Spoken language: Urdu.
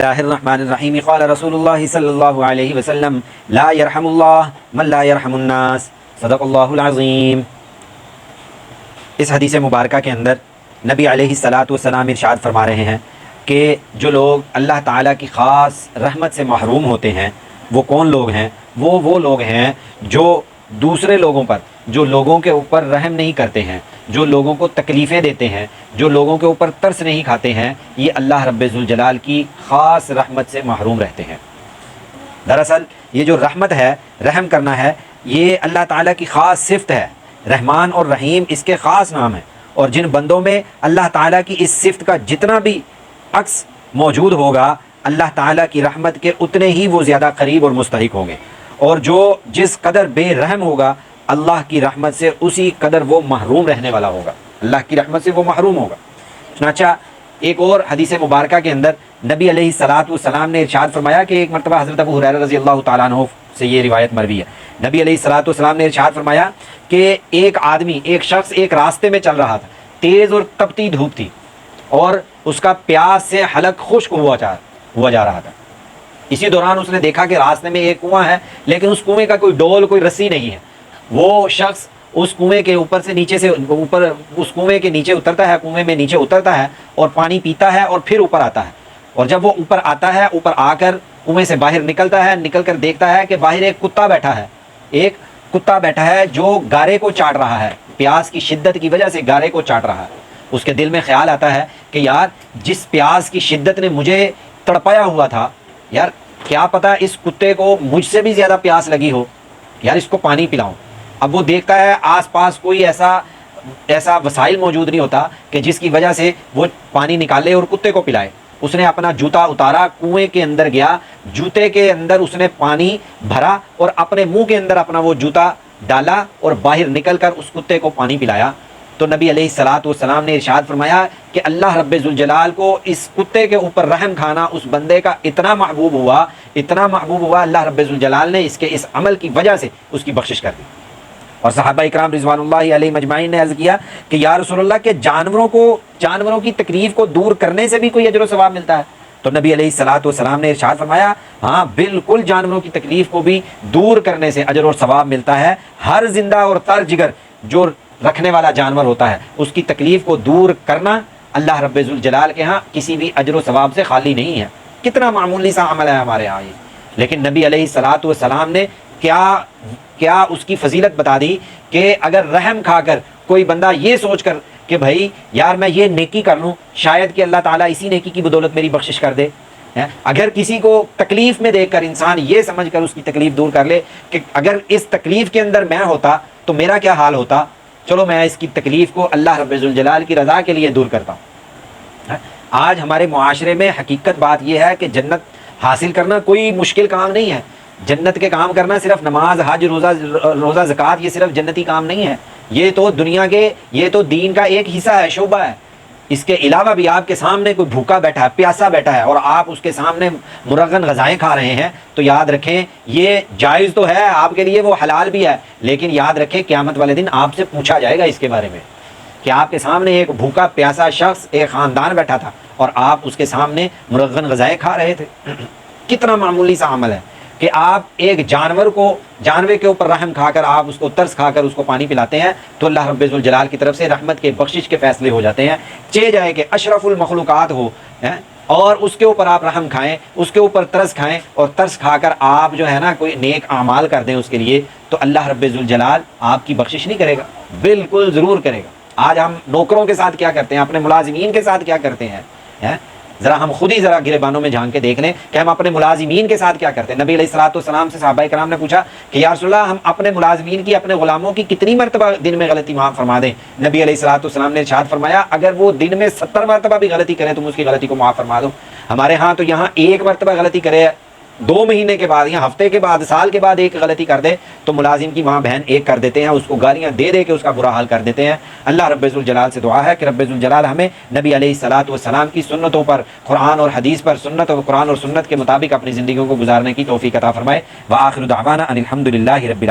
اللہ الرحمن الرحیم قال رسول اللہ صلی اللہ علیہ وسلم لا یرحم اللہ من لا یرحم الناس صدق اللہ العظیم۔ اس حدیث مبارکہ کے اندر نبی علیہ الصلاۃ والسلام ارشاد فرما رہے ہیں کہ جو لوگ اللہ تعالیٰ کی خاص رحمت سے محروم ہوتے ہیں وہ کون لوگ ہیں؟ وہ لوگ ہیں جو دوسرے لوگوں پر، جو لوگوں کے اوپر رحم نہیں کرتے ہیں، جو لوگوں کو تکلیفیں دیتے ہیں، جو لوگوں کے اوپر ترس نہیں کھاتے ہیں، یہ اللہ رب ذوالجلال کی خاص رحمت سے محروم رہتے ہیں۔ دراصل یہ جو رحمت ہے، رحم کرنا ہے، یہ اللہ تعالیٰ کی خاص صفت ہے۔ رحمان اور رحیم اس کے خاص نام ہیں، اور جن بندوں میں اللہ تعالیٰ کی اس صفت کا جتنا بھی عکس موجود ہوگا، اللہ تعالیٰ کی رحمت کے اتنے ہی وہ زیادہ قریب اور مستحق ہوں گے، اور جو جس قدر بے رحم ہوگا اللہ کی رحمت سے اسی قدر وہ محروم رہنے والا ہوگا، اللہ کی رحمت سے وہ محروم ہوگا۔ چنانچہ ایک اور حدیث مبارکہ کے اندر نبی علیہ الصلاۃ والسلام نے ارشاد فرمایا کہ ایک مرتبہ حضرت ابو ہریرہ رضی اللہ تعالیٰ عنہ سے یہ روایت مروی ہے، نبی علیہ الصلاۃ والسلام نے ارشاد فرمایا کہ ایک شخص ایک راستے میں چل رہا تھا، تیز اور تپتی دھوپ تھی، اور اس کا پیاس سے حلق خشک ہوا جا رہا تھا۔ اسی دوران اس نے دیکھا کہ راستے میں ایک کنواں ہے، لیکن اس کنویں کا کوئی ڈول، کوئی رسی نہیں ہے۔ وہ شخص اس کنویں کے اوپر سے نیچے سے اوپر، اس کنویں کے نیچے اترتا ہے، کنویں میں نیچے اترتا ہے اور پانی پیتا ہے اور پھر اوپر آتا ہے، اور جب وہ اوپر آتا ہے، اوپر آ کر کنویں سے باہر نکلتا ہے، نکل کر دیکھتا ہے کہ باہر ایک کتا بیٹھا ہے جو گارے کو چاٹ رہا ہے، پیاس کی شدت کی وجہ سے گارے کو چاٹ رہا ہے۔ اس کے دل میں خیال آتا ہے کہ یار جس پیاس کی شدت نے مجھے تڑپایا ہوا تھا، یار کیا پتا اس کتے کو مجھ سے بھی زیادہ پیاس لگی ہو، یار اس کو پانی پلاؤں۔ اب وہ دیکھتا ہے آس پاس کوئی ایسا وسائل موجود نہیں ہوتا کہ جس کی وجہ سے وہ پانی نکالے اور کتے کو پلائے۔ اس نے اپنا جوتا اتارا، کنویں کے اندر گیا، جوتے کے اندر اس نے پانی بھرا اور اپنے منہ کے اندر اپنا وہ جوتا ڈالا اور باہر نکل کر اس کتے کو پانی پلایا۔ تو نبی علیہ الصلاۃ والسلام نے ارشاد فرمایا کہ اللہ رب ذوالجلال کو اس کتے کے اوپر رحم کھانا اس بندے کا اتنا محبوب ہوا، اللہ رب ذوالجلال نے اس کے اس عمل کی وجہ سے اس کی بخشش کر دی۔ اور صحابہ اکرام رضوان اللہ علیہ مجمعین نے عرض کیا کہ یا رسول اللہ کہ جانوروں کی تکلیف کو دور کرنے سے بھی کوئی اجر و ثواب ملتا ہے؟ تو نبی علیہ الصلاۃ والسلام نے ارشاد فرمایا ہاں بالکل، جانوروں کی تکلیف کو بھی دور کرنے سے اجر اور ثواب ملتا ہے۔ ہر زندہ اور تر جگر جو رکھنے والا جانور ہوتا ہے، اس کی تکلیف کو دور کرنا اللہ رب ذوالجلال کے ہاں کسی بھی اجر و ثواب سے خالی نہیں ہے۔ کتنا معمولی سا عمل ہے ہمارے ہاں یہ، لیکن نبی علیہ الصلاۃ والسلام نے کیا اس کی فضیلت بتا دی کہ اگر رحم کھا کر کوئی بندہ یہ سوچ کر کہ بھائی یار میں یہ نیکی کر لوں، شاید کہ اللہ تعالیٰ اسی نیکی کی بدولت میری بخشش کر دے۔ اگر کسی کو تکلیف میں دیکھ کر انسان یہ سمجھ کر اس کی تکلیف دور کر لے کہ اگر اس تکلیف کے اندر میں ہوتا تو میرا کیا حال ہوتا، چلو میں اس کی تکلیف کو اللہ رب ذوالجلال کی رضا کے لیے دور کرتا ہوں۔ آج ہمارے معاشرے میں حقیقت بات یہ ہے کہ جنت حاصل کرنا کوئی مشکل کام نہیں ہے۔ جنت کے کام کرنا صرف نماز، حج، روزہ، زکوٰۃ، یہ صرف جنتی کام نہیں ہے، یہ تو دین کا ایک حصہ ہے، شعبہ ہے۔ اس کے علاوہ بھی آپ کے سامنے کوئی بھوکا بیٹھا ہے، پیاسا بیٹھا ہے، اور آپ اس کے سامنے مرغن غذائیں کھا رہے ہیں، تو یاد رکھیں یہ جائز تو ہے آپ کے لیے، وہ حلال بھی ہے، لیکن یاد رکھیں قیامت والے دن آپ سے پوچھا جائے گا اس کے بارے میں کہ آپ کے سامنے ایک بھوکا پیاسا شخص، ایک خاندان بیٹھا تھا اور آپ اس کے سامنے مرغن غذائیں کھا رہے تھے۔ کتنا معمولی سا عمل ہے کہ آپ ایک جانور کے اوپر رحم کھا کر، آپ اس کو ترس کھا کر اس کو پانی پلاتے ہیں، تو اللہ رب ذوالجلال کی طرف سے رحمت کے بخشش کے فیصلے ہو جاتے ہیں۔ چاہے جائے کہ اشرف المخلوقات ہو اور اس کے اوپر آپ رحم کھائیں، اس کے اوپر ترس کھائیں، اور ترس کھا کر آپ جو ہے نا کوئی نیک اعمال کر دیں اس کے لیے، تو اللہ رب ذوالجلال آپ کی بخشش نہیں کرے گا، بالکل ضرور کرے گا۔ آج ہم نوکروں کے ساتھ کیا کرتے ہیں، اپنے ملازمین کے ساتھ کیا کرتے ہیں، ذرا ہم خود ہی ذرا گریبانوں میں جھانک کے دیکھ لیں کہ ہم اپنے ملازمین کے ساتھ کیا کرتے ہیں۔ نبی علیہ الصلوۃ والسلام سے صحابہ کرام نے پوچھا کہ یا رسول اللہ ہم اپنے ملازمین کی، اپنے غلاموں کی کتنی مرتبہ دن میں غلطی معاف فرما دیں؟ نبی علیہ الصلوۃ والسلام نے ارشاد فرمایا اگر وہ دن میں 70 مرتبہ بھی غلطی کریں تم اس کی غلطی کو معاف فرما دو۔ ہمارے ہاں تو یہاں ایک مرتبہ غلطی کرے، 2 مہینے کے بعد یا ہفتے کے بعد، سال کے بعد ایک غلطی کر دے تو ملازم کی ماں بہن ایک کر دیتے ہیں، اس کو گالیاں دے کے اس کا برا حال کر دیتے ہیں۔ اللہ رب ذوالجلال سے دعا ہے کہ رب ذوالجلال ہمیں نبی علیہ الصلوۃ والسلام کی سنتوں پر، قرآن اور حدیث پر، قرآن اور سنت کے مطابق اپنی زندگیوں کو گزارنے کی توفیق عطا فرمائے۔ وآخر دعوانا ان الحمد للہ رب العالمین۔